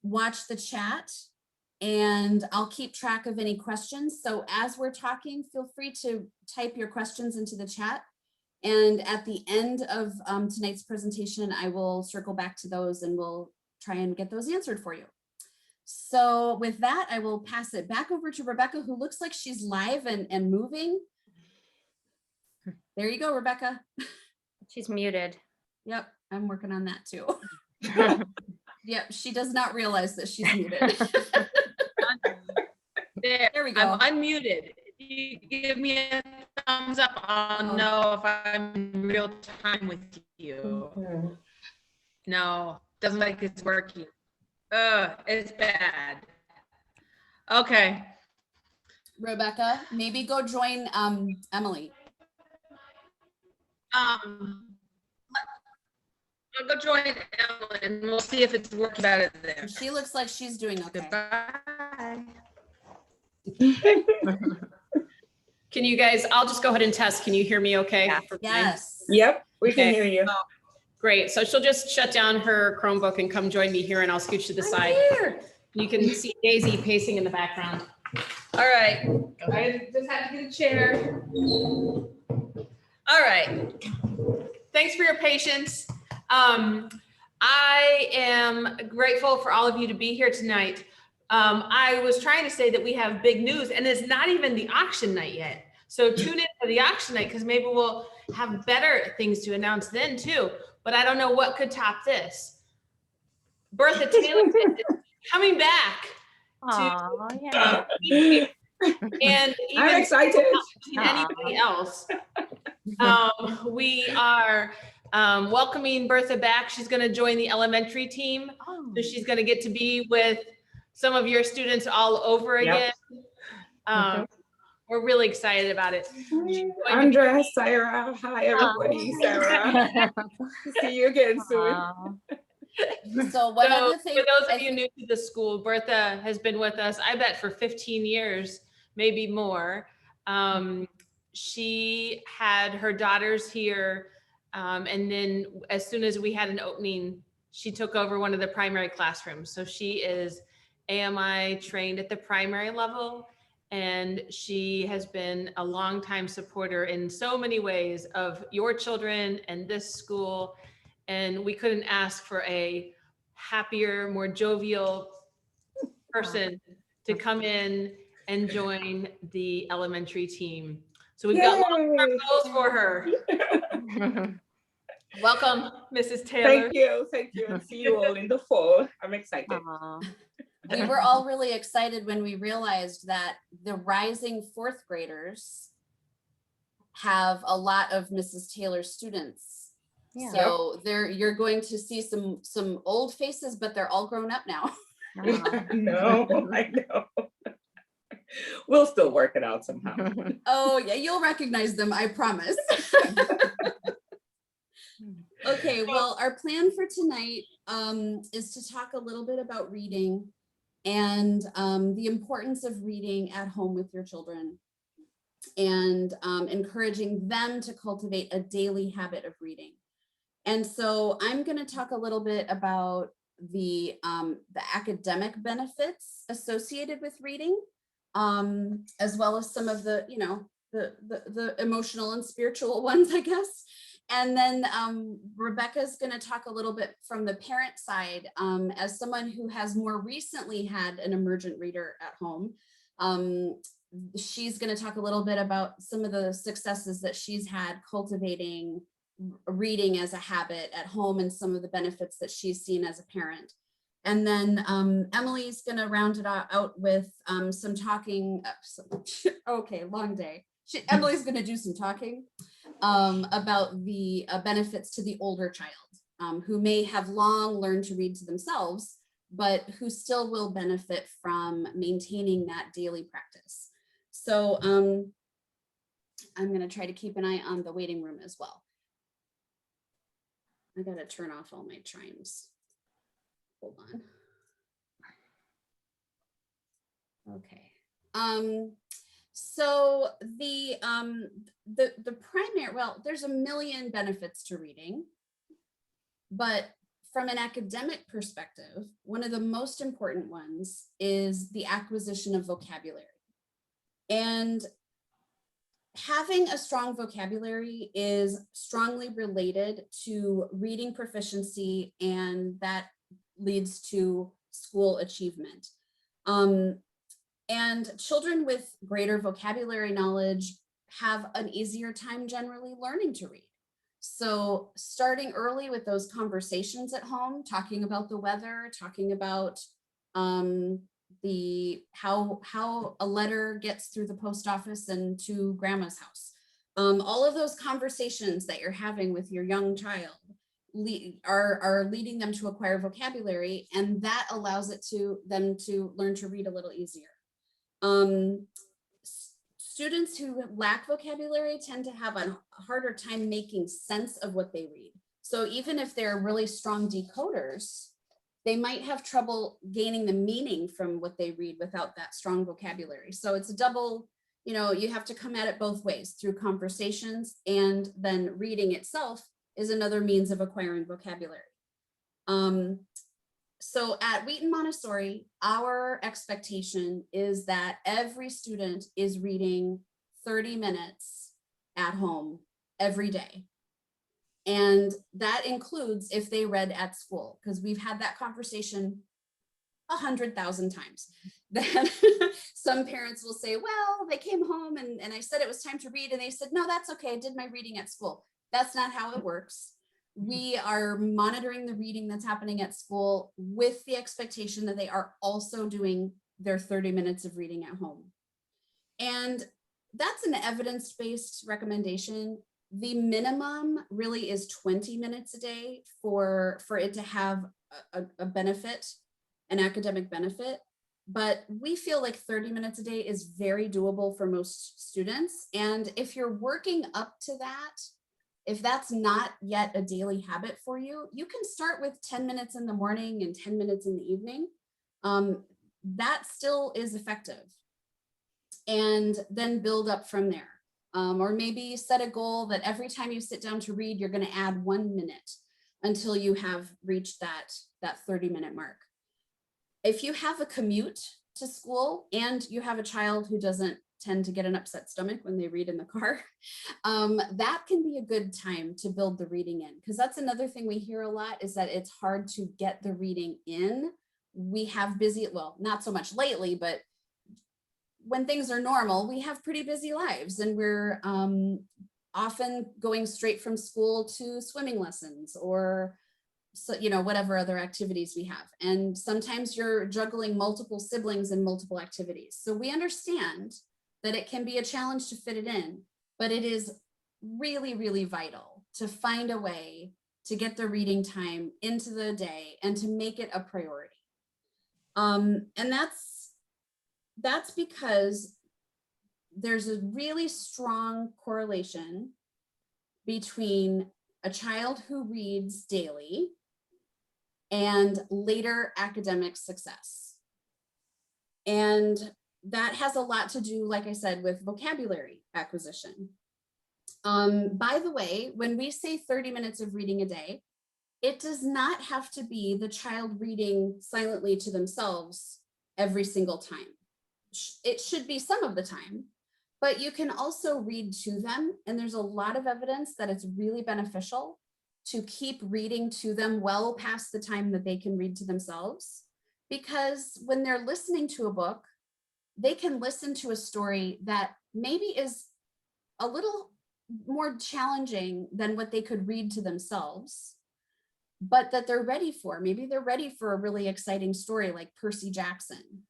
watch the chat, and I'll keep track of any questions. So as we're talking, feel free to type your questions into the chat. And at the end of tonight's presentation, I will circle back to those and we'll try and get those answered for you. So with that, I will pass it back over to Rebecca, who looks like she's live and moving. There you go, Rebecca. She's muted. Yep, I'm working on that too. Yep, she does not realize that she's muted. There we go. I'm unmuted. If you give me a thumbs up, I'll know if I'm in real time with you. No, doesn't look like it's working. It's bad. Okay. Rebecca, maybe go join Emily. I'll go join Emily and we'll see if it's working better there. She looks like she's doing okay. Goodbye. Can you guys, I'll just go ahead and test. Can you hear me okay? Yeah. Yes. Yep, we can Okay. hear you. Oh, great. So she'll just shut down her Chromebook and come join me here, and I'll scooch to the side. Here. You can see Daisy pacing in the background. All right. I just have to get a chair. All right. Thanks for your patience. I am grateful for all of you to be here tonight. I was trying to say that we have big news, and it's not even the auction night yet. So tune in for the auction night, because maybe we'll have better things to announce then too. But I don't know what could top this. Bertha Taylor is coming back. Oh, yeah. And even I'm excited. anybody else. We are welcoming Bertha back. She's going to join the elementary team. So she's going to get to be with some of your students all over again. We're really excited about it. Andrea, Sarah, hi everybody. Sarah. See you again soon. So one of the things, for those of you new to the school, Bertha has been with us, I bet, for 15 years, maybe more. She had her daughters here, and then as soon as we had an opening, she took over one of the primary classrooms. So she is AMI trained at the primary level, and she has been a longtime supporter in so many ways of your children and this school. And we couldn't ask for a happier, more jovial person to come in and join the elementary team. So we've got long goals for her. Welcome, Mrs. Taylor. Thank you. And see you all in the fall. I'm excited. we were all really excited when we realized that the rising fourth graders have a lot of Mrs. Taylor's students. Yeah. So you're going to see some old faces, but they're all grown up now. I know. We'll still work it out somehow. Oh yeah, you'll recognize them, I promise. Okay, well, our plan for tonight is to talk a little bit about reading and the importance of reading at home with your children, and encouraging them to cultivate a daily habit of reading. And so I'm going to talk a little bit about the academic benefits associated with reading, as well as some of the, the emotional and spiritual ones, I guess. And then Rebecca's going to talk a little bit from the parent side, as someone who has more recently had an emergent reader at home. She's going to talk a little bit about some of the successes that she's had cultivating reading as a habit at home and some of the benefits that she's seen as a parent. And then Emily's going to round it out with some talking. Okay, long day. Emily's going to do some talking about the benefits to the older child who may have long learned to read to themselves, but who still will benefit from maintaining that daily practice. So I'm going to try to keep an eye on the waiting room as well. I got to turn off all my chimes. Hold on. Okay. So the primary, well, there's a million benefits to reading, but from an academic perspective, one of the most important ones is the acquisition of vocabulary. And having a strong vocabulary is strongly related to reading proficiency, and that leads to school achievement. And children with greater vocabulary knowledge have an easier time generally learning to read. So starting early with those conversations at home, talking about the weather, talking about how a letter gets through the post office and to grandma's house. All of those conversations that you're having with your young child are leading them to acquire vocabulary, and that allows them to learn to read a little easier. Students who lack vocabulary tend to have a harder time making sense of what they read. So even if they're really strong decoders, they might have trouble gaining the meaning from what they read without that strong vocabulary. So it's a double, you have to come at it both ways, through conversations, and then reading itself is another means of acquiring vocabulary. So at Wheaton Montessori, our expectation is that every student is reading 30 minutes at home every day. And that includes if they read at school, because we've had that conversation 100,000 times. Then some parents will say, well, they came home and I said it was time to read, and they said, no, that's okay, I did my reading at school. That's not how it works. We are monitoring the reading that's happening at school with the expectation that they are also doing their 30 minutes of reading at home. And that's an evidence-based recommendation. The minimum really is 20 minutes a day for it to have a benefit, an academic benefit. But we feel like 30 minutes a day is very doable for most students. And if you're working up to that, if that's not yet a daily habit for you, you can start with 10 minutes in the morning and 10 minutes in the evening. That still is effective. And then build up from there. Or maybe set a goal that every time you sit down to read, you're going to add 1 minute until you have reached that 30-minute mark. If you have a commute to school and you have a child who doesn't tend to get an upset stomach when they read in the car, that can be a good time to build the reading in, because that's another thing we hear a lot, is that it's hard to get the reading in. We have busy, well, not so much lately, but when things are normal, we have pretty busy lives, and we're often going straight from school to swimming lessons or whatever other activities we have. And sometimes you're juggling multiple siblings and multiple activities. So we understand that it can be a challenge to fit it in, but it is really, really vital to find a way to get the reading time into the day and to make it a priority. And that's because there's a really strong correlation between a child who reads daily and later academic success. And that has a lot to do, like I said, with vocabulary acquisition. By the way, when we say 30 minutes of reading a day, it does not have to be the child reading silently to themselves every single time. It should be some of the time, but you can also read to them. And there's a lot of evidence that it's really beneficial to keep reading to them well past the time that they can read to themselves. Because when they're listening to a book, they can listen to a story that maybe is a little more challenging than what they could read to themselves, but that they're ready for. Maybe they're ready for a really exciting story like Percy Jackson,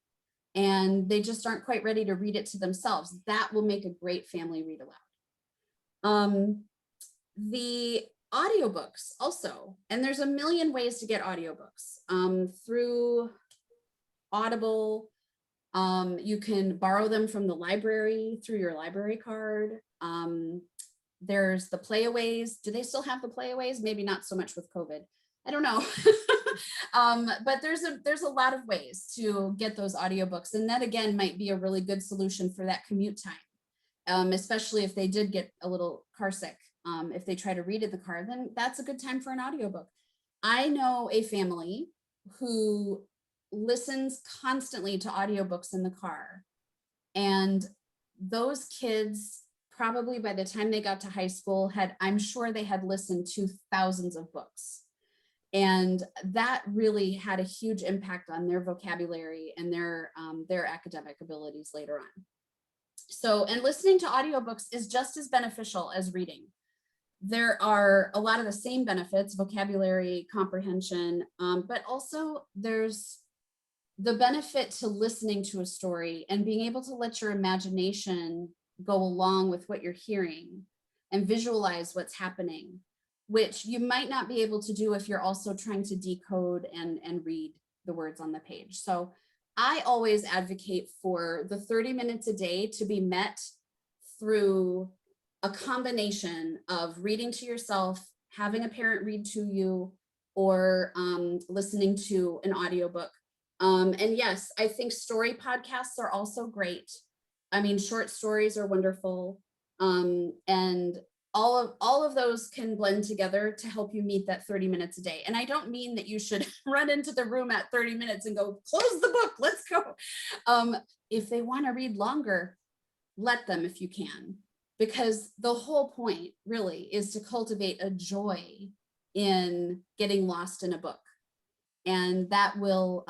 and they just aren't quite ready to read it to themselves. That will make a great family read aloud. The audiobooks also, and there's a million ways to get audiobooks through Audible. You can borrow them from the library through your library card. There's the playaways. Do they still have the playaways? Maybe not so much with COVID. I don't know. But there's a lot of ways to get those audiobooks. And that again might be a really good solution for that commute time, especially if they did get a little car sick. If they try to read in the car, then that's a good time for an audiobook. I know a family who listens constantly to audiobooks in the car. And those kids, probably by the time they got to high school, I'm sure they had listened to thousands of books. And that really had a huge impact on their vocabulary and their academic abilities later on. So, and listening to audiobooks is just as beneficial as reading. There are a lot of the same benefits, vocabulary, comprehension, but also there's the benefit to listening to a story and being able to let your imagination go along with what you're hearing and visualize what's happening, which you might not be able to do if you're also trying to decode and read the words on the page. So I always advocate for the 30 minutes a day to be met through a combination of reading to yourself, having a parent read to you, or listening to an audiobook. And yes, I think story podcasts are also great. I mean, short stories are wonderful. And all of those can blend together to help you meet that 30 minutes a day. And I don't mean that you should run into the room at 30 minutes and go, close the book, let's go. If they want to read longer, let them if you can, because the whole point really is to cultivate a joy in getting lost in a book. And that will,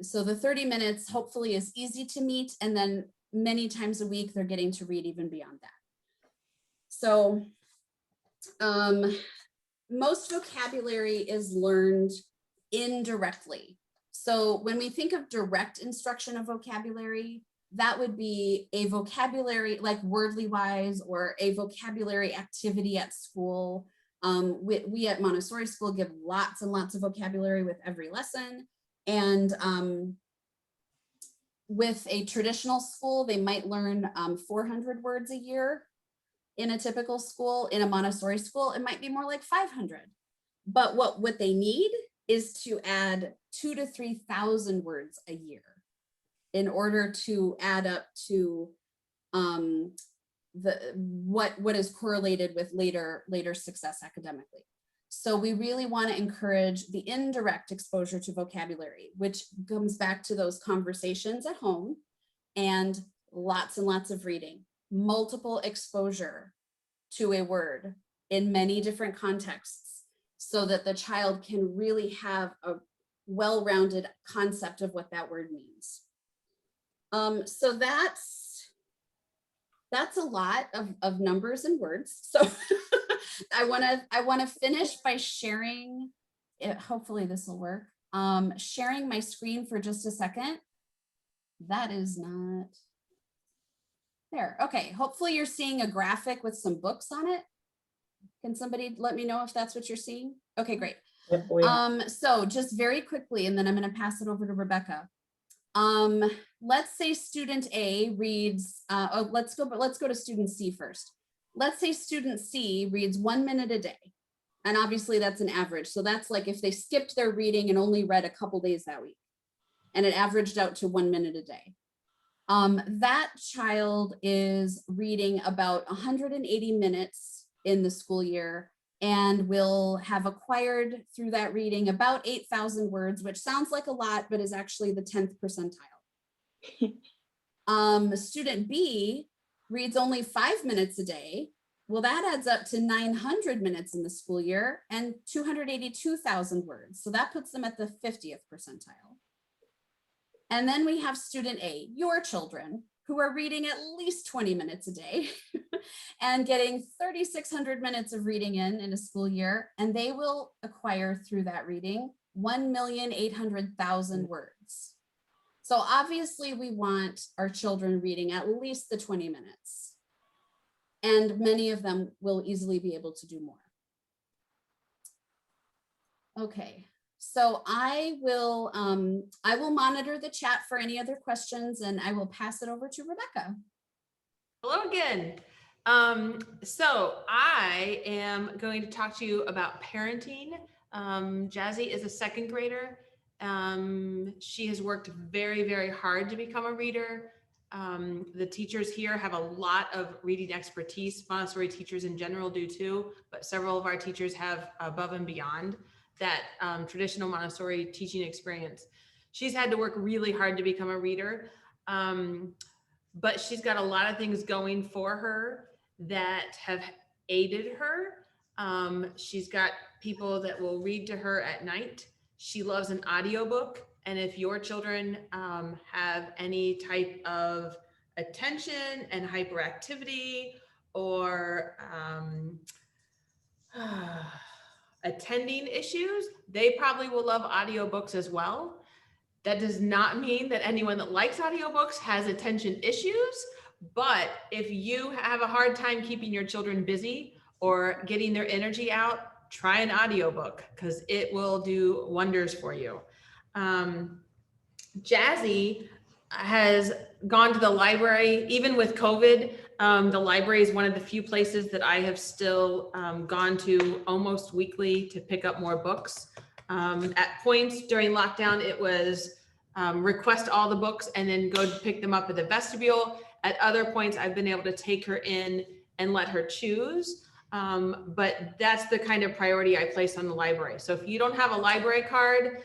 so the 30 minutes hopefully is easy to meet. And then many times a week, they're getting to read even beyond that. So most vocabulary is learned indirectly. So when we think of direct instruction of vocabulary, that would be a vocabulary like Wordly Wise or a vocabulary activity at school. We at Montessori school give lots and lots of vocabulary with every lesson. And with a traditional school, they might learn 400 words a year. In a typical school. In a Montessori school, it might be more like 500. But what they need is to add 2,000 to 3,000 words a year in order to add up to what is correlated with later success academically. So we really want to encourage the indirect exposure to vocabulary, which comes back to those conversations at home and lots of reading. Multiple exposure to a word in many different contexts so that the child can really have a well-rounded concept of what that word means. So that's a lot of numbers and words. So I want to finish by sharing it. Hopefully this will work. Sharing my screen for just a second. That is not there. Okay, hopefully you're seeing a graphic with some books on it. Can somebody let me know if that's what you're seeing? Okay, great. Yep, so just very quickly, and then I'm going to pass it over to Rebecca. Let's say student A reads, let's go to student C first. Let's say student C reads 1 minute a day. And obviously that's an average. So that's like if they skipped their reading and only read a couple days that week, and it averaged out to 1 minute a day. That child is reading about 180 minutes in the school year and will have acquired through that reading about 8,000 words, which sounds like a lot, but is actually the 10th percentile. Student B reads only 5 minutes a day. Well, that adds up to 900 minutes in the school year and 282,000 words. So that puts them at the 50th percentile. And then we have student A, your children, who are reading at least 20 minutes a day and getting 3,600 minutes of reading in a school year. And they will acquire through that reading 1,800,000 words. So obviously we want our children reading at least the 20 minutes. And many of them will easily be able to do more. Okay. So I will monitor the chat for any other questions, and I will pass it over to Rebecca. Hello again. So I am going to talk to you about parenting. Jazzy is a second grader. She has worked very, very hard to become a reader. The teachers here have a lot of reading expertise. Montessori teachers in general do too, but several of our teachers have above and beyond. that traditional Montessori teaching experience. She's had to work really hard to become a reader, but she's got a lot of things going for her that have aided her. She's got people that will read to her at night. She loves an audiobook. And if your children have any type of attention and hyperactivity or attending issues, they probably will love audiobooks as well. That does not mean that anyone that likes audiobooks has attention issues, but if you have a hard time keeping your children busy or getting their energy out, try an audiobook because it will do wonders for you. Jazzy has gone to the library, even with COVID. The library is one of the few places that I have still gone to almost weekly to pick up more books. At points during lockdown, it was request all the books and then go pick them up at the vestibule. At other points, I've been able to take her in and let her choose. But that's the kind of priority I place on the library. So if you don't have a library card,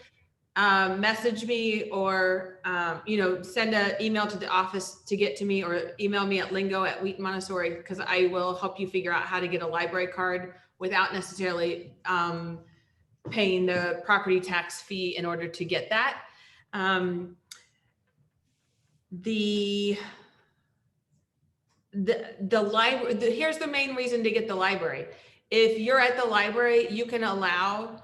message me or, send an email to the office to get to me or email me at Lingo at Wheaton Montessori, because I will help you figure out how to get a library card without necessarily paying the property tax fee in order to get that. The library, here's the main reason to get the library. If you're at the library, you can allow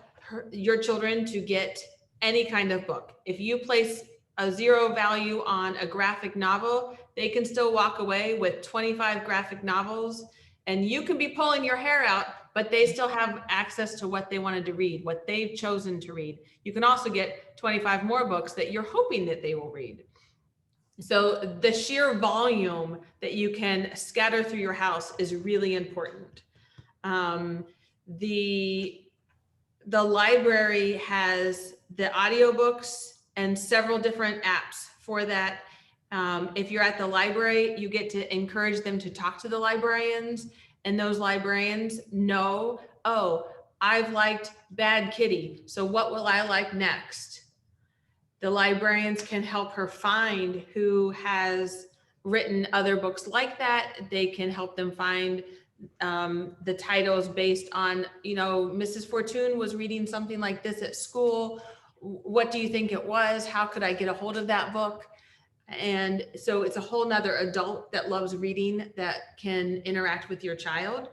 your children to get any kind of book. If you place a 0 value on a graphic novel, they can still walk away with 25 graphic novels, and you can be pulling your hair out, but they still have access to what they wanted to read, what they've chosen to read. You can also get 25 more books that you're hoping that they will read. So the sheer volume that you can scatter through your house is really important. The library has the audiobooks and several different apps for that. If you're at the library, you get to encourage them to talk to the librarians, and those librarians know, oh, I've liked Bad Kitty, so what will I like next? The librarians can help her find who has written other books like that. They can help them find the titles based on, Mrs. Fortun was reading something like this at school. What do you think it was? How could I get a hold of that book? And so it's a whole nother adult that loves reading that can interact with your child.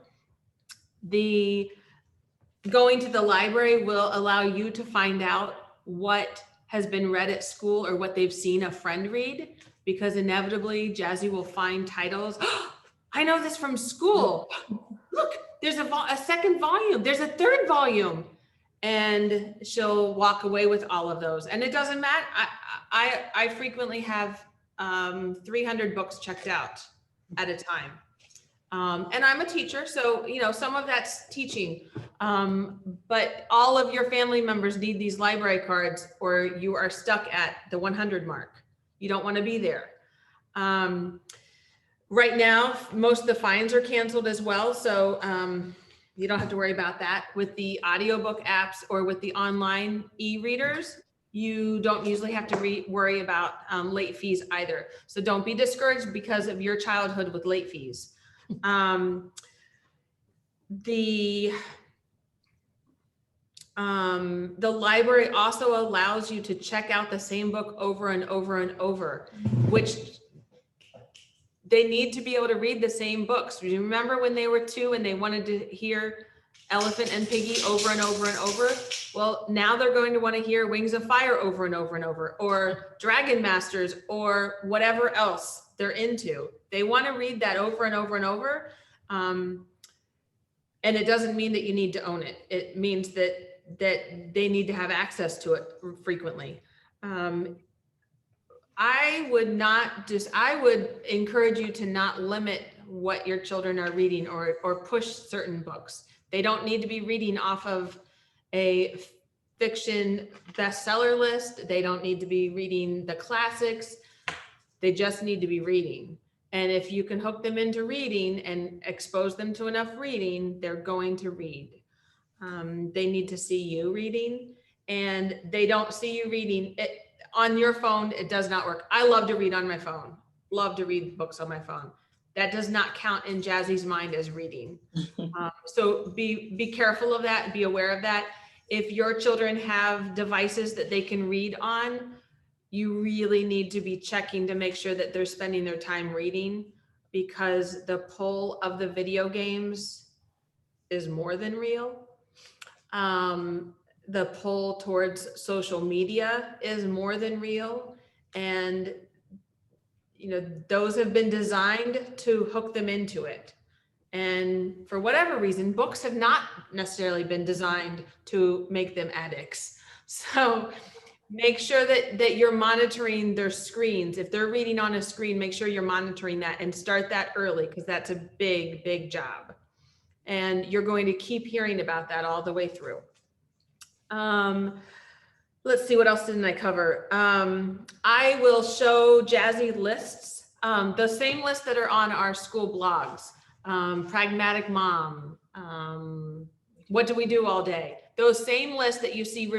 Going to the library will allow you to find out what has been read at school or what they've seen a friend read, because inevitably Jazzy will find titles. Oh, I know this from school. Look, there's a second volume. There's a third volume. And she'll walk away with all of those. And it doesn't matter. I frequently have 300 books checked out at a time. And I'm a teacher, so, some of that's teaching, but all of your family members need these library cards or you are stuck at the 100 mark. You don't want to be there. Right now, most of the fines are canceled as well. So you don't have to worry about that. With the audiobook apps or with the online e-readers, you don't usually have to worry about late fees either. So don't be discouraged because of your childhood with late fees. The library also allows you to check out the same book over and over and over, which they need to be able to read the same books. Do you remember when they were 2 and they wanted to hear Elephant and Piggy over and over and over? Well, now they're going to want to hear Wings of Fire over and over and over, or Dragon Masters, or whatever else they're into. They want to read that over and over and over. And it doesn't mean that you need to own it. It means that they need to have access to it frequently. I would encourage you to not limit what your children are reading or push certain books. They don't need to be reading off of a fiction bestseller list. They don't need to be reading the classics. They just need to be reading. And if you can hook them into reading and expose them to enough reading, they're going to read. They need to see you reading, and they don't see you reading it on your phone. It does not work. I love to read on my phone. Love to read books on my phone. That does not count in Jazzy's mind as reading. So be careful of that. Be aware of that. If your children have devices that they can read on, you really need to be checking to make sure that they're spending their time reading, because the pull of the video games is more than real. The pull towards social media is more than real. And, you know, those have been designed to hook them into it. And for whatever reason, books have not necessarily been designed to make them addicts. So make sure that you're monitoring their screens. If they're reading on a screen, make sure you're monitoring that, and start that early, because that's a big, big job. And you're going to keep hearing about that all the way through. Let's see, what else didn't I cover? I will show Jazzy lists, the same lists that are on our school blogs. Pragmatic Mom, what do we do all day? Those same lists that you see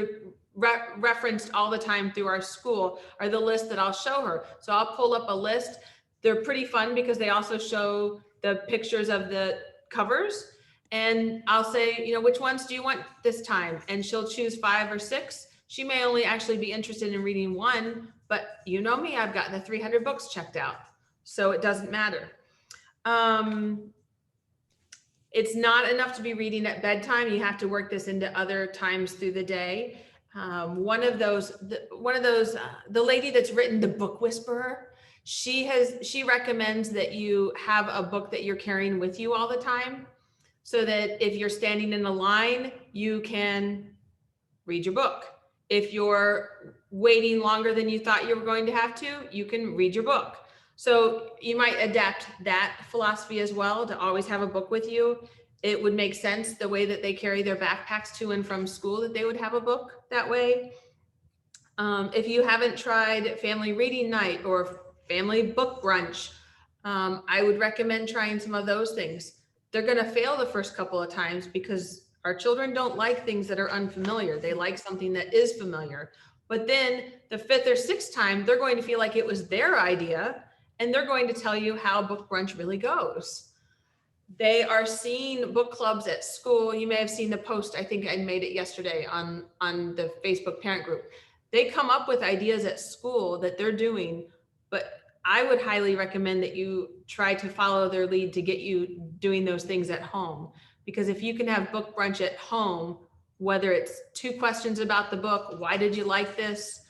referenced all the time through our school are the lists that I'll show her. So I'll pull up a list. They're pretty fun because they also show the pictures of the covers. And I'll say, you know, which ones do you want this time? And she'll choose 5 or 6. She may only actually be interested in reading 1, but you know me, I've got the 300 books checked out. So it doesn't matter. It's not enough to be reading at bedtime. You have to work this into other times through the day. One of those, the lady that's written The Book Whisperer, she recommends that you have a book that you're carrying with you all the time, so that if you're standing in a line, you can read your book. If you're waiting longer than you thought you were going to have to, you can read your book. So you might adapt that philosophy as well, to always have a book with you. It would make sense the way that they carry their backpacks to and from school, that they would have a book that way. If you haven't tried family reading night or family book brunch, I would recommend trying some of those things. They're going to fail the first couple of times because our children don't like things that are unfamiliar. They like something that is familiar. But then the 5th or 6th time, they're going to feel like it was their idea, and they're going to tell you how book brunch really goes. They are seeing book clubs at school. You may have seen the post, I think I made it yesterday on the Facebook parent group. They come up with ideas at school that they're doing, but I would highly recommend that you try to follow their lead to get you doing those things at home. Because if you can have book brunch at home, whether it's 2 questions about the book, why did you like this?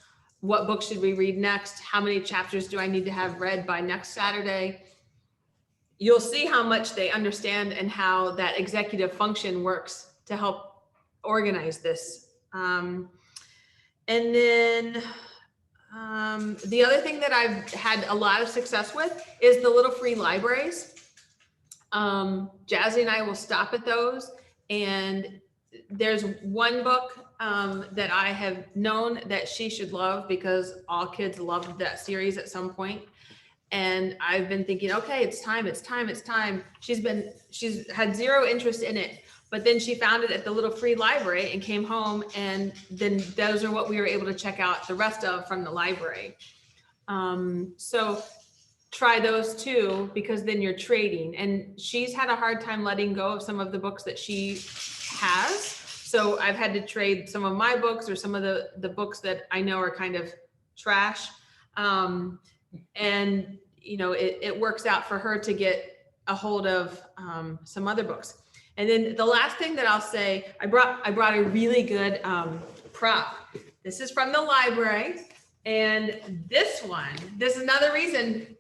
What book should we read next? How many chapters do I need to have read by next Saturday? You'll see how much they understand and how that executive function works to help organize this. And then the other thing that I've had a lot of success with is the little free libraries. Jazzy and I will stop at those, and there's one book that I have known that she should love, because all kids loved that series at some point. And I've been thinking, okay, it's time. She's had 0 interest in it, but then she found it at the little free library and came home, and then those are what we were able to check out the rest of from the library. So try those too, because then you're trading. And she's had a hard time letting go of some of the books that she has. So I've had to trade some of my books or some of the books that I know are kind of trash. And, you know, it works out for her to get a hold of some other books. And then the last thing that I'll say, I brought a really good prop. This is from the library. And this is another reason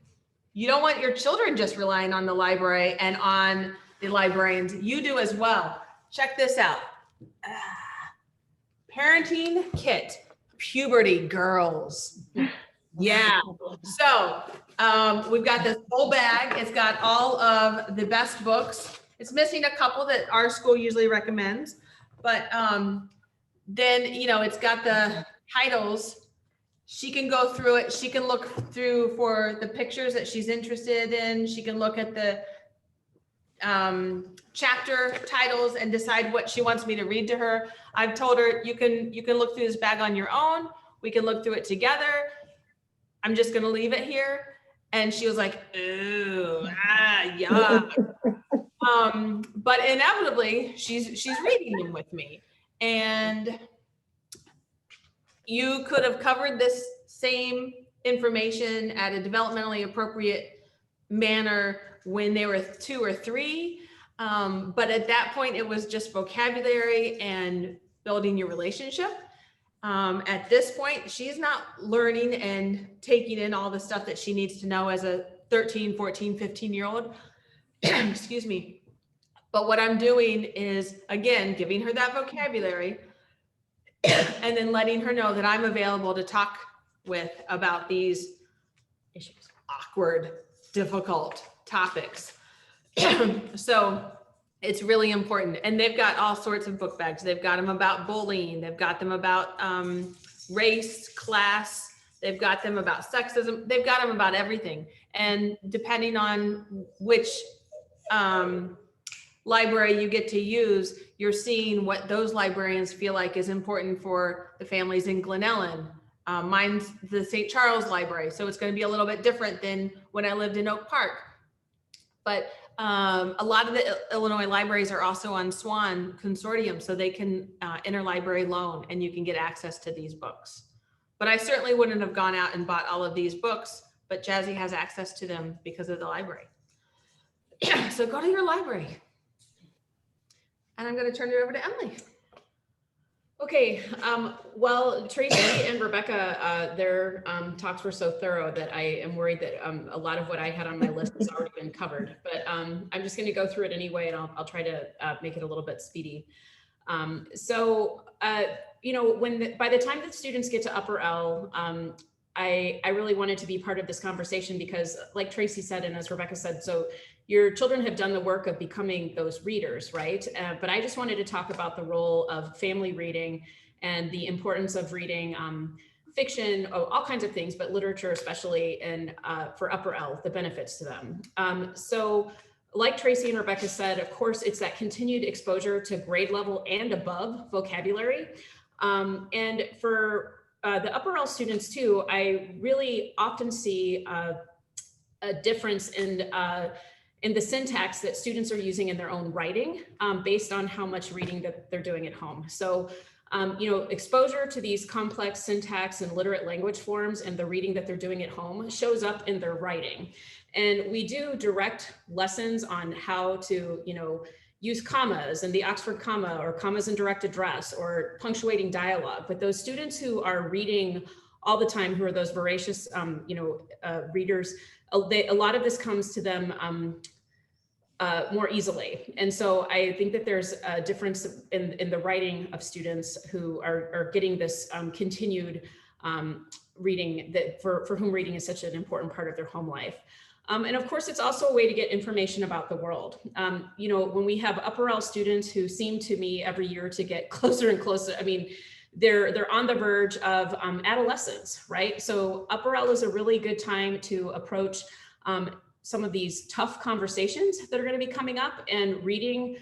you don't want your children just relying on the library and on the librarians. You do as well. Check this out. Parenting kit, puberty girls. Yeah. So we've got this whole bag. It's got all of the best books. It's missing a couple that our school usually recommends, but then, you know, it's got the titles. She can go through it. She can look through for the pictures that she's interested in. She can look at chapter titles and decide what she wants me to read to her. I've told her you can look through this bag on your own. We can look through it together. I'm just going to leave it here. And she was like, ooh, yuck. But inevitably she's reading them with me. And you could have covered this same information at a developmentally appropriate manner when they were 2 or 3. But at that point, it was just vocabulary and building your relationship. At this point, she's not learning and taking in all the stuff that she needs to know as a 13, 14, 15-year-old. Excuse me. But what I'm doing is, again, giving her that vocabulary and then letting her know that I'm available to talk with about these issues, awkward, difficult topics. So it's really important. And they've got all sorts of book bags. They've got them about bullying. They've got them about race, class. They've got them about sexism. They've got them about everything. And depending on which library you get to use, you're seeing what those librarians feel like is important for the families in Glen Ellen. Mine's the St. Charles Library, so it's going to be a little bit different than when I lived in Oak Park. But a lot of the Illinois libraries are also on SWAN consortium, so they can interlibrary loan, and you can get access to these books. But I certainly wouldn't have gone out and bought all of these books, but Jazzy has access to them because of the library. So go to your library. And I'm going to turn it over to Emily. Okay, well, Tracy and Rebecca, their talks were so thorough that I am worried that a lot of what I had on my list has already been covered, but I'm just going to go through it anyway, and I'll try to make it a little bit speedy. You know, by the time that students get to upper L, I really wanted to be part of this conversation because, like Tracy said, and as Rebecca said, so your children have done the work of becoming those readers, right? But I just wanted to talk about the role of family reading and the importance of reading fiction, all kinds of things, but literature especially, and for upper L, the benefits to them. So like Tracy and Rebecca said, of course, it's that continued exposure to grade level and above vocabulary. And for the upper L students too, I really often see a difference in the syntax that students are using in their own writing based on how much reading that they're doing at home. So, you know, exposure to these complex syntax and literate language forms and the reading that they're doing at home shows up in their writing. And we do direct lessons on how to, you know, use commas and the Oxford comma or commas in direct address or punctuating dialogue. But those students who are reading all the time, who are those voracious, you know, readers, a lot of this comes to them more easily. And so I think that there's a difference in the writing of students who are getting this continued reading, that for whom reading is such an important part of their home life. And of course, it's also a way to get information about the world. You know, when we have upper L students who seem to me every year to get closer and closer, I mean, they're on the verge of adolescence, right? So upper L is a really good time to approach some of these tough conversations that are going to be coming up, and reading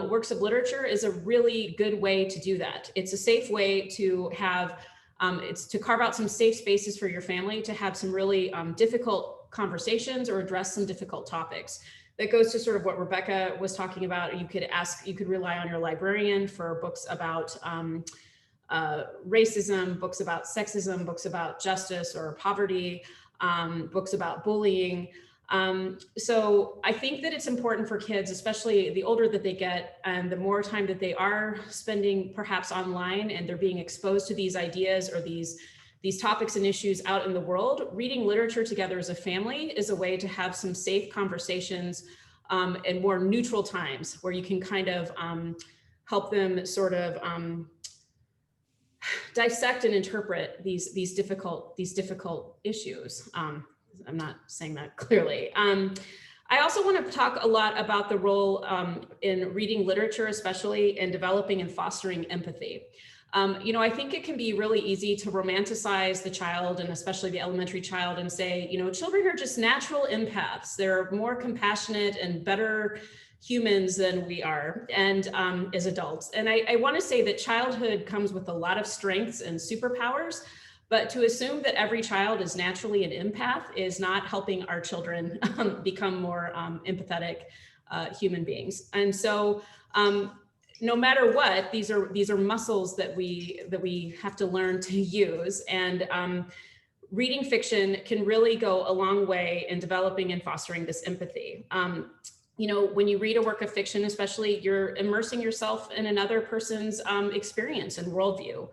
works of literature is a really good way to do that. It's a safe way to have, it's to carve out some safe spaces for your family to have some really difficult conversations or address some difficult topics. That goes to sort of what Rebecca was talking about. You could rely on your librarian for books about racism, books about sexism, books about justice or poverty, books about bullying. So I think that it's important for kids, especially the older that they get and the more time that they are spending perhaps online and they're being exposed to these ideas or these topics and issues out in the world, reading literature together as a family is a way to have some safe conversations and more neutral times where you can kind of help them sort of dissect and interpret these difficult issues. I'm not saying that clearly. I also want to talk a lot about the role in reading literature, especially in developing and fostering empathy. You know, I think it can be really easy to romanticize the child, and especially the elementary child, and say, you know, children are just natural empaths. They're more compassionate and better humans than we are, and as adults. And I want to say that childhood comes with a lot of strengths and superpowers, but to assume that every child is naturally an empath is not helping our children become more empathetic human beings. And so no matter what, these are muscles that we have to learn to use. And reading fiction can really go a long way in developing and fostering this empathy. You know, when you read a work of fiction, especially, you're immersing yourself in another person's experience and worldview.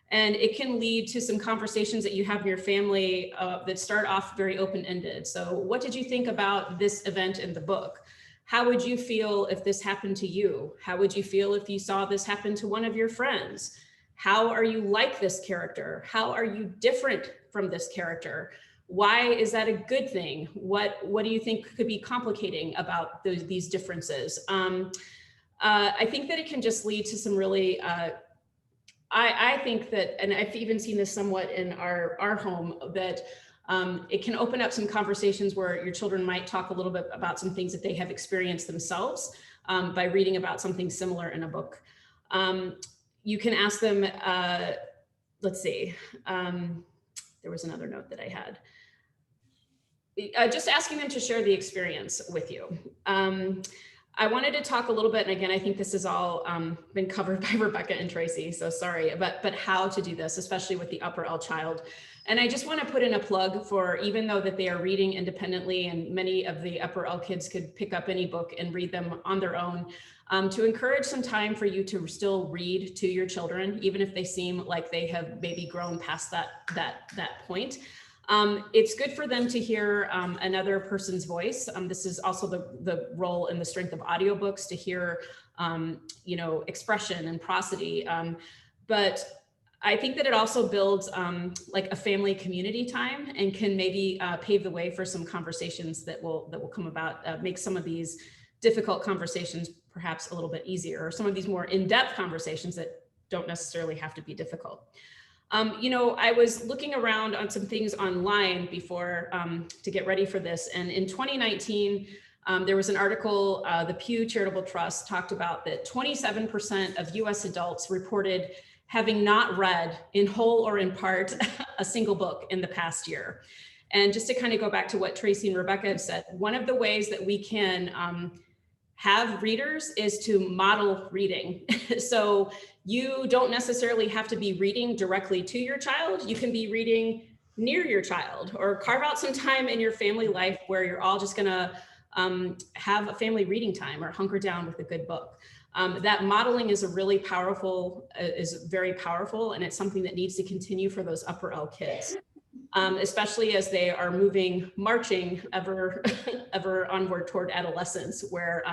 And it can lead to some conversations that you have in your family that start off very open-ended. So what did you think about this event in the book? How would you feel if this happened to you? How would you feel if you saw this happen to one of your friends? How are you like this character? How are you different from this character? Why is that a good thing? What do you think could be complicating about these differences? I think that it can just lead to some really, I think that, and I've even seen this somewhat in our home, that it can open up some conversations where your children might talk a little bit about some things that they have experienced themselves by reading about something similar in a book. You can ask them, let's see, there was another note that I had. Just asking them to share the experience with you. I wanted to talk a little bit, and again, I think this has all been covered by Rebecca and Tracy, so sorry, but how to do this, especially with the upper L child. And I just want to put in a plug for, even though that they are reading independently, and many of the upper L kids could pick up any book and read them on their own, to encourage some time for you to still read to your children, even if they seem like they have maybe grown past that point. It's good for them to hear another person's voice. This is also the role and the strength of audiobooks, to hear, you know, expression and prosody. But I think that it also builds like a family community time, and can maybe pave the way for some conversations that will come about, make some of these difficult conversations perhaps a little bit easier, or some of these more in-depth conversations that don't necessarily have to be difficult. You know, I was looking around on some things online before to get ready for this. And in 2019, there was an article, the Pew Charitable Trust talked about that 27% of US adults reported having not read, in whole or in part, a single book in the past year. And just to kind of go back to what Tracy and Rebecca have said, one of the ways that we can have readers is to model reading. So you don't necessarily have to be reading directly to your child. You can be reading near your child, or carve out some time in your family life where you're all just gonna have a family reading time, or hunker down with a good book. That modeling is very powerful, and it's something that needs to continue for those upper L kids. Especially as they are marching ever onward toward adolescence, where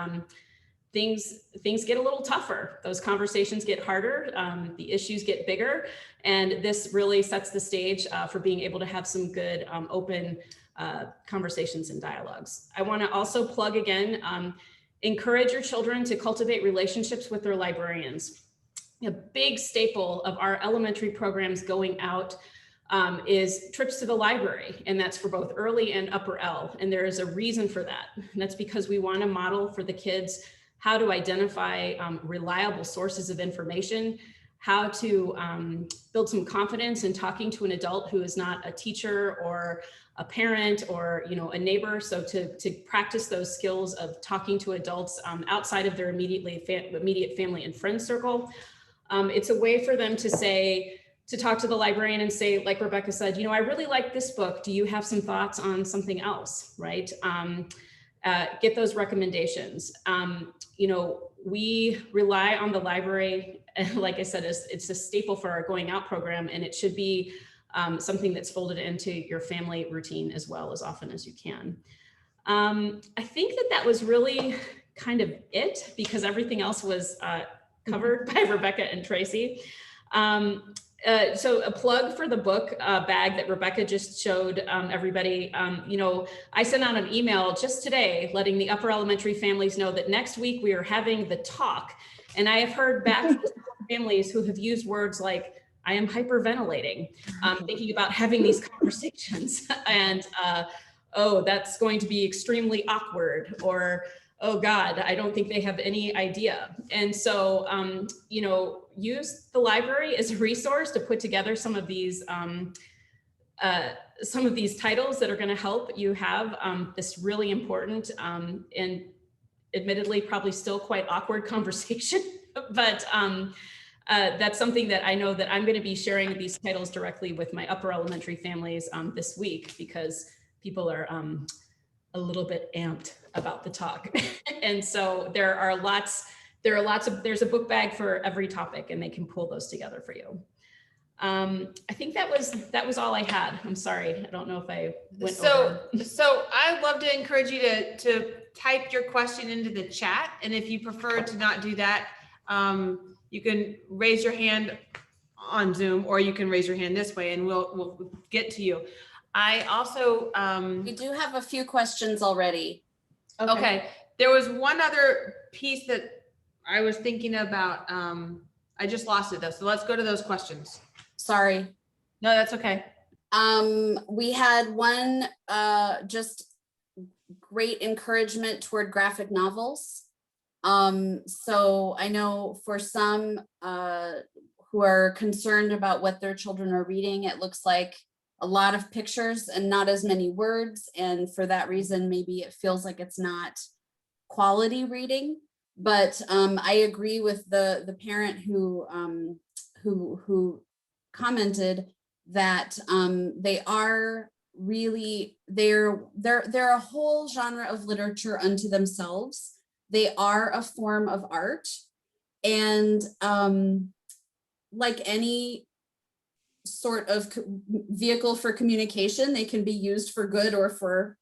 things get a little tougher. Those conversations get harder, the issues get bigger, and this really sets the stage for being able to have some good open conversations and dialogues. I want to also plug again, encourage your children to cultivate relationships with their librarians. A big staple of our elementary programs going out is trips to the library, and that's for both early and upper L. And there is a reason for that. And that's because we want to model for the kids how to identify reliable sources of information, how to build some confidence in talking to an adult who is not a teacher or a parent or, you know, a neighbor. So to practice those skills of talking to adults outside of their immediate family and friend circle. It's a way for them to talk to the librarian and say, like Rebecca said, you know, I really like this book. Do you have some thoughts on something else, right? Get those recommendations. You know, we rely on the library, and like I said, it's a staple for our going out program, and it should be something that's folded into your family routine as well, as often as you can. I think that was really kind of it, because everything else was covered by Rebecca and Tracy. So a plug for the book bag that Rebecca just showed everybody. You know, I sent out an email just today letting the upper elementary families know that next week we are having the talk. And I have heard back from families who have used words like, I am hyperventilating, thinking about having these conversations. And, oh, that's going to be extremely awkward. Or oh God, I don't think they have any idea. And so, you know, use the library as a resource to put together some of these titles that are going to help you have this really important and admittedly probably still quite awkward conversation. But that's something that I know that I'm going to be sharing these titles directly with my upper elementary families this week, because people are a little bit amped about the talk. And so there's a book bag for every topic, and they can pull those together for you. I think that was all I had. I'm sorry. I don't know if I went over. So I'd love to encourage you to type your question into the chat. And if you prefer to not do that, you can raise your hand on Zoom, or you can raise your hand this way and we'll get to you. I also, We do have a few questions already. okay. There was one other piece that I was thinking about. I just lost it though. So let's go to those questions. Sorry. No, that's okay. We had one just great encouragement toward graphic novels. So I know for some who are concerned about what their children are reading, it looks like a lot of pictures and not as many words. And for that reason, maybe it feels like it's not quality reading. But I agree with the parent who commented that they are really, they're a whole genre of literature unto themselves. They are a form of art, and like any sort of vehicle for communication, they can be used for good or for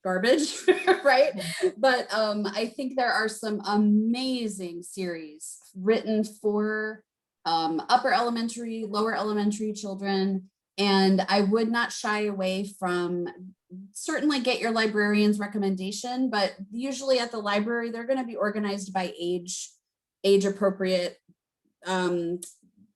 garbage, right? But I think there are some amazing series written for upper elementary, lower elementary children, and I would not shy away from, certainly get your librarian's recommendation, but usually at the library, they're going to be organized by age appropriate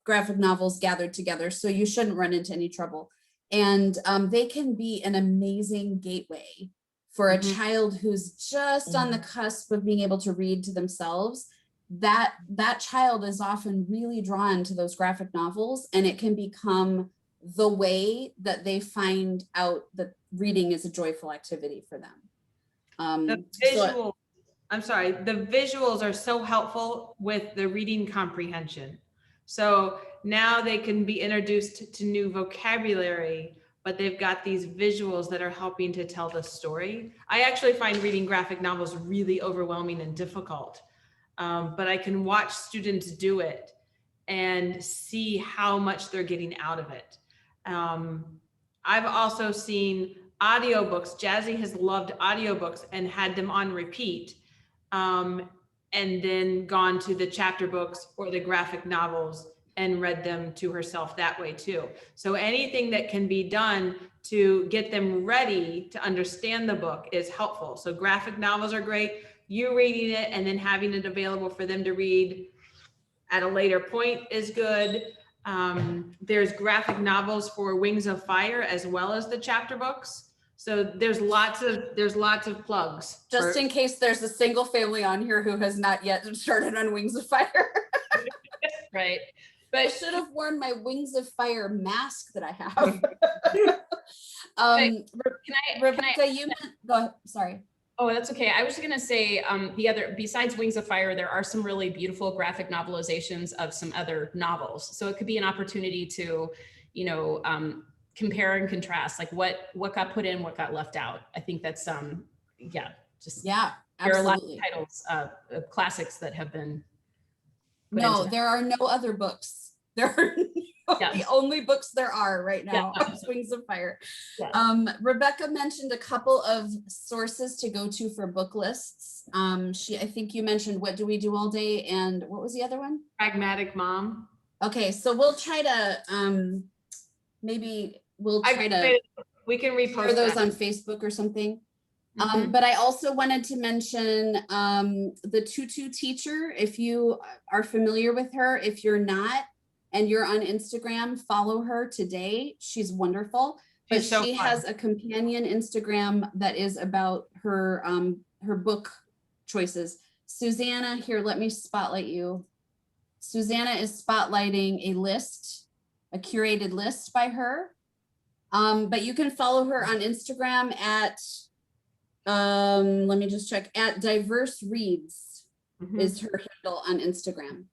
graphic novels gathered together. So you shouldn't run into any trouble. And they can be an amazing gateway for a child who's just on the cusp of being able to read to themselves. That child is often really drawn to those graphic novels, and it can become the way that they find out that reading is a joyful activity for them. The visuals are so helpful with the reading comprehension. So now they can be introduced to new vocabulary, but they've got these visuals that are helping to tell the story. I actually find reading graphic novels really overwhelming and difficult, but I can watch students do it and see how much they're getting out of it. I've also seen audiobooks. Jazzy has loved audiobooks and had them on repeat, and then gone to the chapter books or the graphic novels and read them to herself that way too. So anything that can be done to get them ready to understand the book is helpful. So graphic novels are great. You reading it and then having it available for them to read at a later point is good. There's graphic novels for Wings of Fire as well as the chapter books. So there's lots of plugs. Just in case there's a single family on here who has not yet started on Wings of Fire. Right. But I should have worn my Wings of Fire mask that I have. Rebecca, you meant, go ahead, sorry. Oh, that's okay. I was just gonna say, besides Wings of Fire, there are some really beautiful graphic novelizations of some other novels. So it could be an opportunity to, compare and contrast, like what got put in, what got left out. I think that's, absolutely. There are a lot of titles of classics that have been. No, there are no other books. There are the only books there are right now are Wings of Fire. Yeah. Rebecca mentioned a couple of sources to go to for book lists. I think you mentioned What Do We Do All Day, and what was the other one? Pragmatic Mom. Okay, so we'll try to we can repost those on Facebook or something. But I also wanted to mention the Tutu Teacher. If you are familiar with her, if you're not, and you're on Instagram, follow her today. She's wonderful. But she has a companion Instagram that is about her her book choices. Susanna, here, let me spotlight you. Susanna is spotlighting a list, a curated list by her. But you can follow her on Instagram at, let me just check, at Diverse Reads is her handle on Instagram.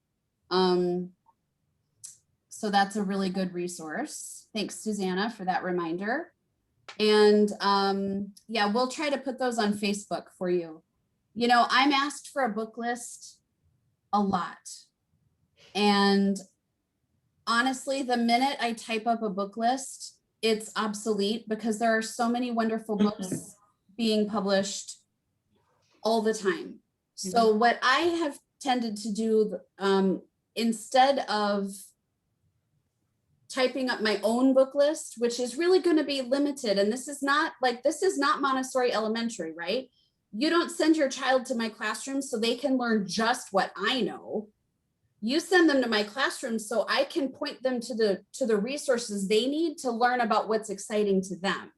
So that's a really good resource. Thanks, Susanna, for that reminder. And yeah, we'll try to put those on Facebook for you. You know, I'm asked for a book list a lot. And honestly, the minute I type up a book list, it's obsolete because there are so many wonderful books being published all the time. So what I have tended to do, instead of typing up my own book list, which is really going to be limited, and this is not Montessori Elementary, right? You don't send your child to my classroom so they can learn just what I know. You send them to my classroom so I can point them to the resources they need to learn about what's exciting to them.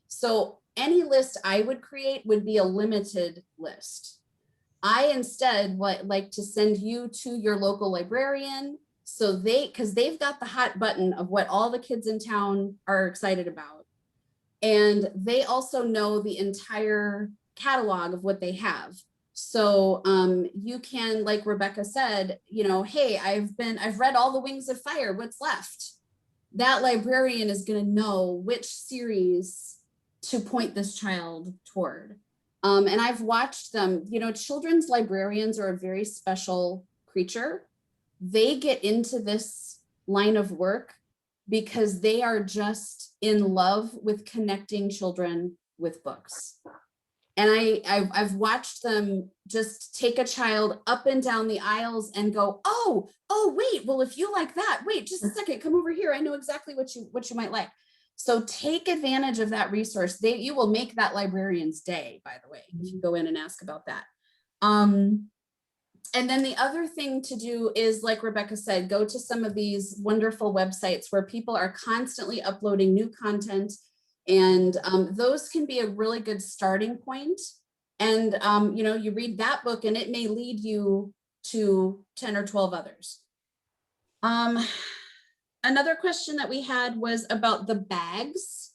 So any list I would create would be a limited list. I instead like to send you to your local librarian, so because they've got the hot button of what all the kids in town are excited about. And they also know the entire catalog of what they have. So you can, like Rebecca said, you know, hey, I've read all the Wings of Fire, what's left? That librarian is going to know which series to point this child toward. And I've watched them, you know, children's librarians are a very special creature. They get into this line of work because they are just in love with connecting children with books. And I've watched them just take a child up and down the aisles and go, oh, wait, well, if you like that, wait, just a second, come over here. I know exactly what you might like. So take advantage of that resource. You will make that librarian's day, by the way, if you go in and ask about that. And then the other thing to do is, like Rebecca said, go to some of these wonderful websites where people are constantly uploading new content. And those can be a really good starting point. And, you know, you read that book and it may lead you to 10 or 12 others. Another question that we had was about the bags,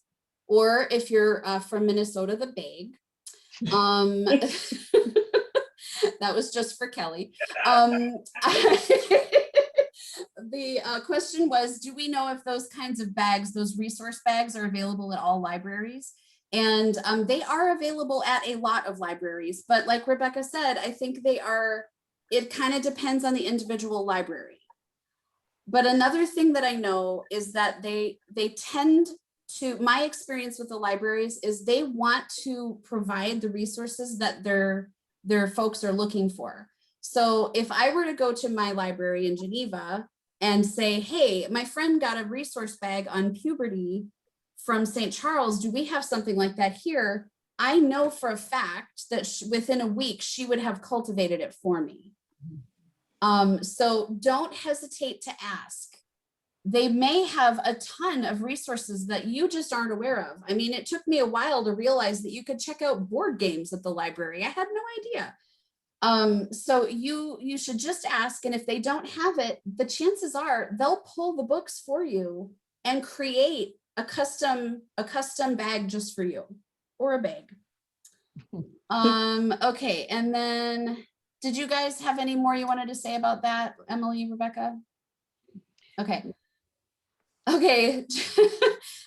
or if you're from Minnesota, the bag. That was just for Kelly. The question was, do we know if those kinds of bags, those resource bags, are available at all libraries? And they are available at a lot of libraries, but like Rebecca said, I think they are, it kind of depends on the individual library. But another thing that I know is that they tend to, my experience with the libraries is they want to provide the resources that their folks are looking for. So if I were to go to my library in Geneva and say, hey, my friend got a resource bag on puberty from St. Charles, do we have something like that here? I know for a fact that within a week, she would have cultivated it for me. So don't hesitate to ask. They may have a ton of resources that you just aren't aware of. I mean, it took me a while to realize that you could check out board games at the library. I had no idea. So you should just ask, and if they don't have it, the chances are they'll pull the books for you and create a custom bag just for you, or a bag. Okay, and then did you guys have any more you wanted to say about that, Emily, Rebecca? Okay. Okay.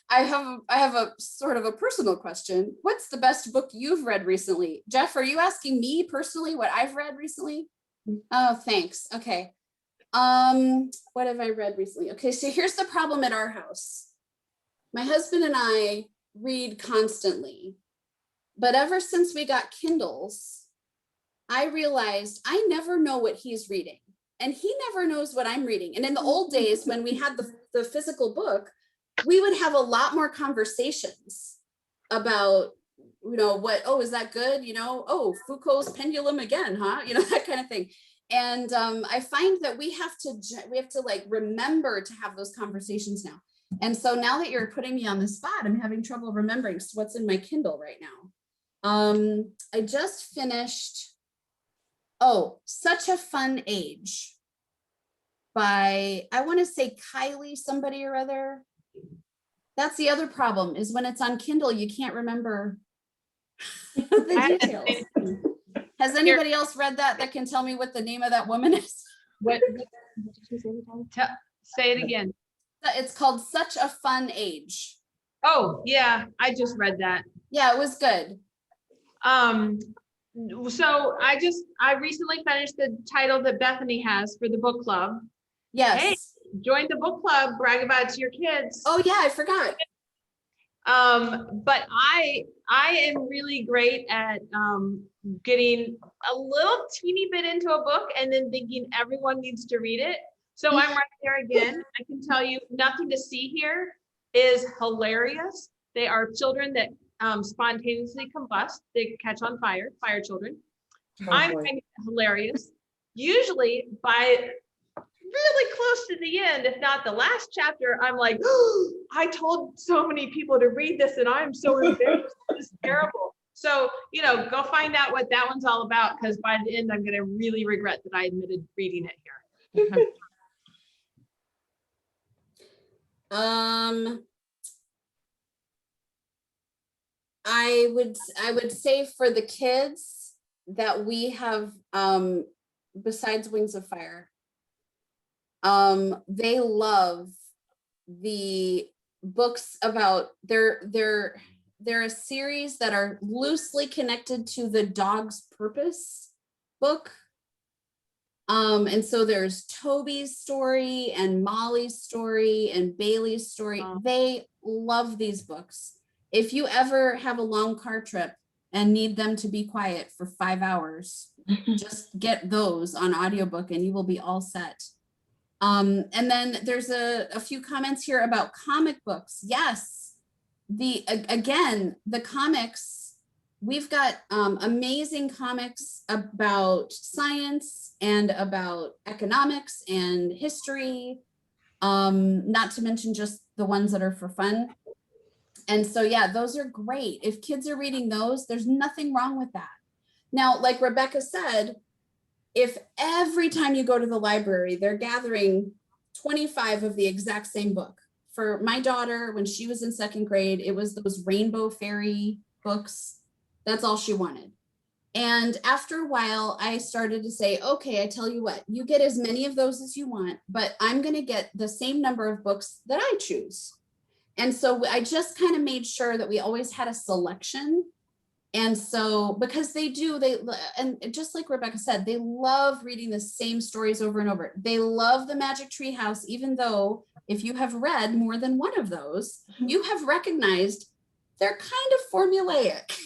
I have a sort of a personal question. What's the best book you've read recently? Jeff, are you asking me personally what I've read recently? Oh, thanks. Okay. What have I read recently? Okay, so here's the problem at our house. My husband and I read constantly, but ever since we got Kindles, I realized I never know what he's reading, and he never knows what I'm reading. And in the old days, when we had the physical book, we would have a lot more conversations about, you know, what, oh, is that good? You know, oh, Foucault's pendulum again, huh? You know, that kind of thing. And I find that we have to like remember to have those conversations now. And so now that you're putting me on the spot, I'm having trouble remembering what's in my Kindle right now. I just finished Oh, Such a Fun Age by, I want to say Kylie somebody or other. That's the other problem, is when it's on Kindle, you can't remember the details. Has anybody else read that can tell me what the name of that woman is? What did you say? Say it again. It's called Such a Fun Age. Oh, yeah, I just read that. Yeah, it was good. So I recently finished the title that Bethany has for the book club. Yes. Hey, join the book club, brag about it to your kids. Oh yeah, I forgot. But I am really great at getting a little teeny bit into a book and then thinking everyone needs to read it. So I'm right there again. I can tell you Nothing to See Here is hilarious. They are children that spontaneously combust. They catch on fire children. I'm finding it hilarious. Usually by really close to the end, if not the last chapter, I'm like, oh, I told so many people to read this and I'm so embarrassed. This is terrible. So, go find out what that one's all about, because by the end, I'm going to really regret that I admitted reading it here. I would say for the kids that we have, besides Wings of Fire, they love the books about they're a series that are loosely connected to the Dog's Purpose book. And so there's Toby's story and Molly's story and Bailey's story. They love these books. If you ever have a long car trip and need them to be quiet for 5 hours, just get those on audiobook and you will be all set. And then there's a few comments here about comic books. Yes, again, the comics, we've got amazing comics about science and about economics and history, not to mention just the ones that are for fun. And so, yeah, those are great. If kids are reading those, there's nothing wrong with that. Now, like Rebecca said, if every time you go to the library, they're gathering 25 of the exact same book. For my daughter, when she was in 2nd grade, it was those Rainbow Fairy books. That's all she wanted. And after a while, I started to say, okay, I tell you what, you get as many of those as you want, but I'm going to get the same number of books that I choose. And so I just kind of made sure that we always had a selection. And so, because and just like Rebecca said, they love reading the same stories over and over. They love the Magic Tree House, even though if you have read more than one of those, you have recognized they're kind of formulaic,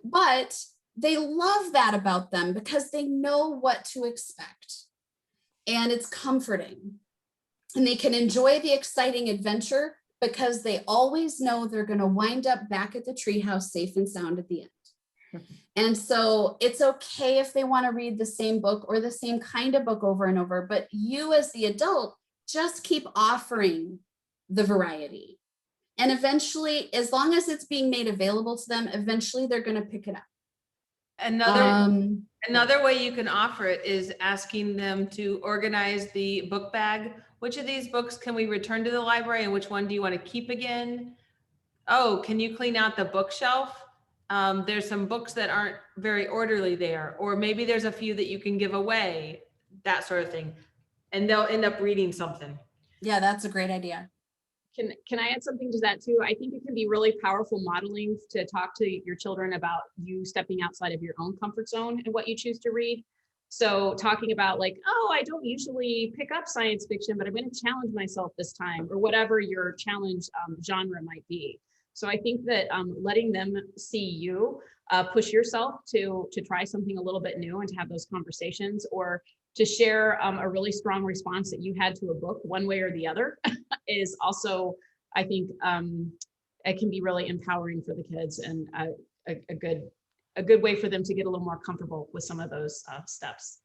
but they love that about them because they know what to expect and it's comforting and they can enjoy the exciting adventure because they always know they're going to wind up back at the treehouse safe and sound at the end. And so it's okay if they want to read the same book or the same kind of book over and over, but you as the adult just keep offering the variety. And eventually, as long as it's being made available to them, eventually they're going to pick it up. Another way you can offer it is asking them to organize the book bag. Which of these books can we return to the library and which one do you want to keep again? Oh, can you clean out the bookshelf? There's some books that aren't very orderly there, or maybe there's a few that you can give away, that sort of thing. And they'll end up reading something. Yeah, that's a great idea. Can I add something to that too? I think it can be really powerful modeling to talk to your children about you stepping outside of your own comfort zone and what you choose to read. So talking about like, oh, I don't usually pick up science fiction, but I'm going to challenge myself this time, or whatever your challenge genre might be. So I think that letting them see you push yourself to try something a little bit new and to have those conversations, or to share a really strong response that you had to a book one way or the other is also, I think, it can be really empowering for the kids and a good way for them to get a little more comfortable with some of those steps.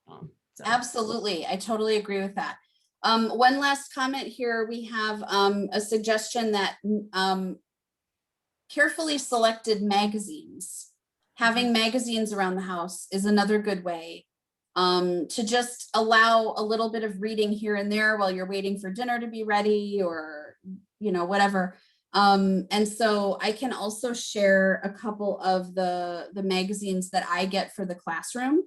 So. Absolutely, I totally agree with that. One last comment here. We have a suggestion that carefully selected magazines Having magazines around the house is another good way to just allow a little bit of reading here and there while you're waiting for dinner to be ready, or, you know, whatever. And so I can also share a couple of the magazines that I get for the classroom,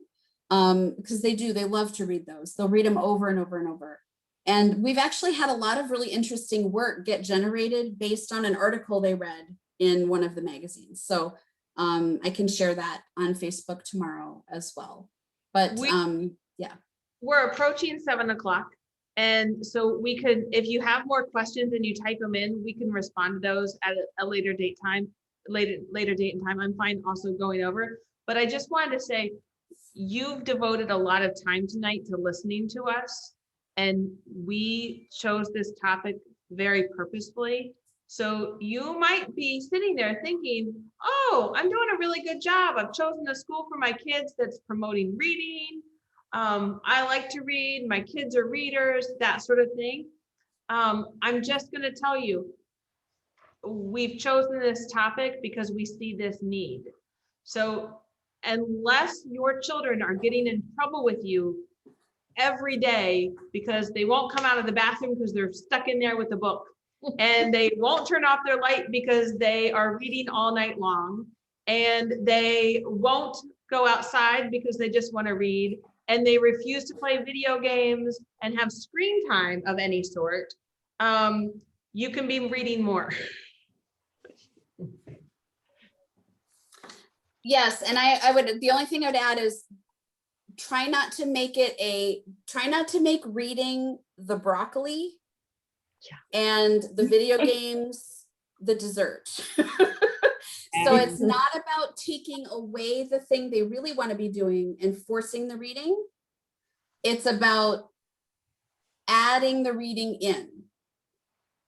because they love to read those. They'll read them over and over and over. And we've actually had a lot of really interesting work get generated based on an article they read in one of the magazines. So I can share that on Facebook tomorrow as well. But yeah. We're approaching 7 o'clock. And so we could, if you have more questions and you type them in, we can respond to those at a later date and time. I'm fine also going over, but I just wanted to say, you've devoted a lot of time tonight to listening to us, and we chose this topic very purposefully. So you might be sitting there thinking, oh, I'm doing a really good job. I've chosen a school for my kids that's promoting reading. I like to read, my kids are readers, that sort of thing. I'm just going to tell you, we've chosen this topic because we see this need. So unless your children are getting in trouble with you every day because they won't come out of the bathroom because they're stuck in there with the book, and they won't turn off their light because they are reading all night long, and they won't go outside because they just want to read, and they refuse to play video games and have screen time of any sort, you can be reading more. Yes, and I would, the only thing I'd add is try not to make reading the broccoli and the video games the dessert. So it's not about taking away the thing they really want to be doing and forcing the reading. It's about adding the reading in,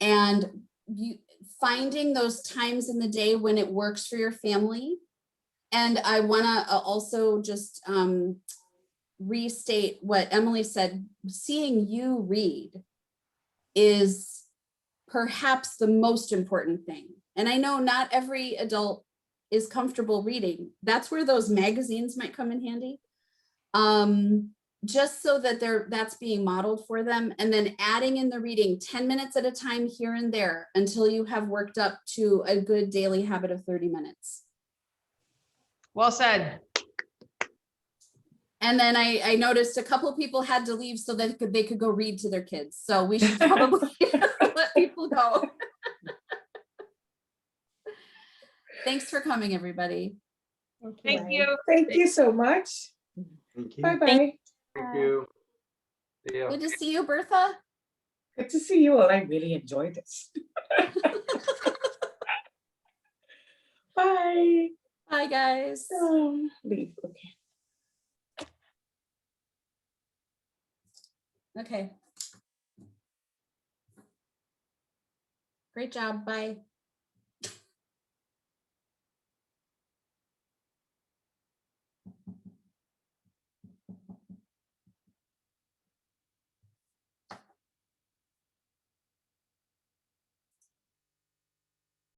and you finding those times in the day when it works for your family. And I want to also just restate what Emily said. Seeing you read is perhaps the most important thing. And I know not every adult is comfortable reading. That's where those magazines might come in handy. Just so that that's being modeled for them, and then adding in the reading 10 minutes at a time here and there until you have worked up to a good daily habit of 30 minutes. Well said. And then I noticed a couple of people had to leave so that they could go read to their kids. So we should probably let people go. Thanks for coming, everybody. Thank you. Thank you so much. Thank you. Bye-bye. Thank you. See ya. Good to see you, Bertha. Good to see you all. I really enjoyed this. Bye. Bye, guys. Leave. Okay. Okay. Great job. Bye.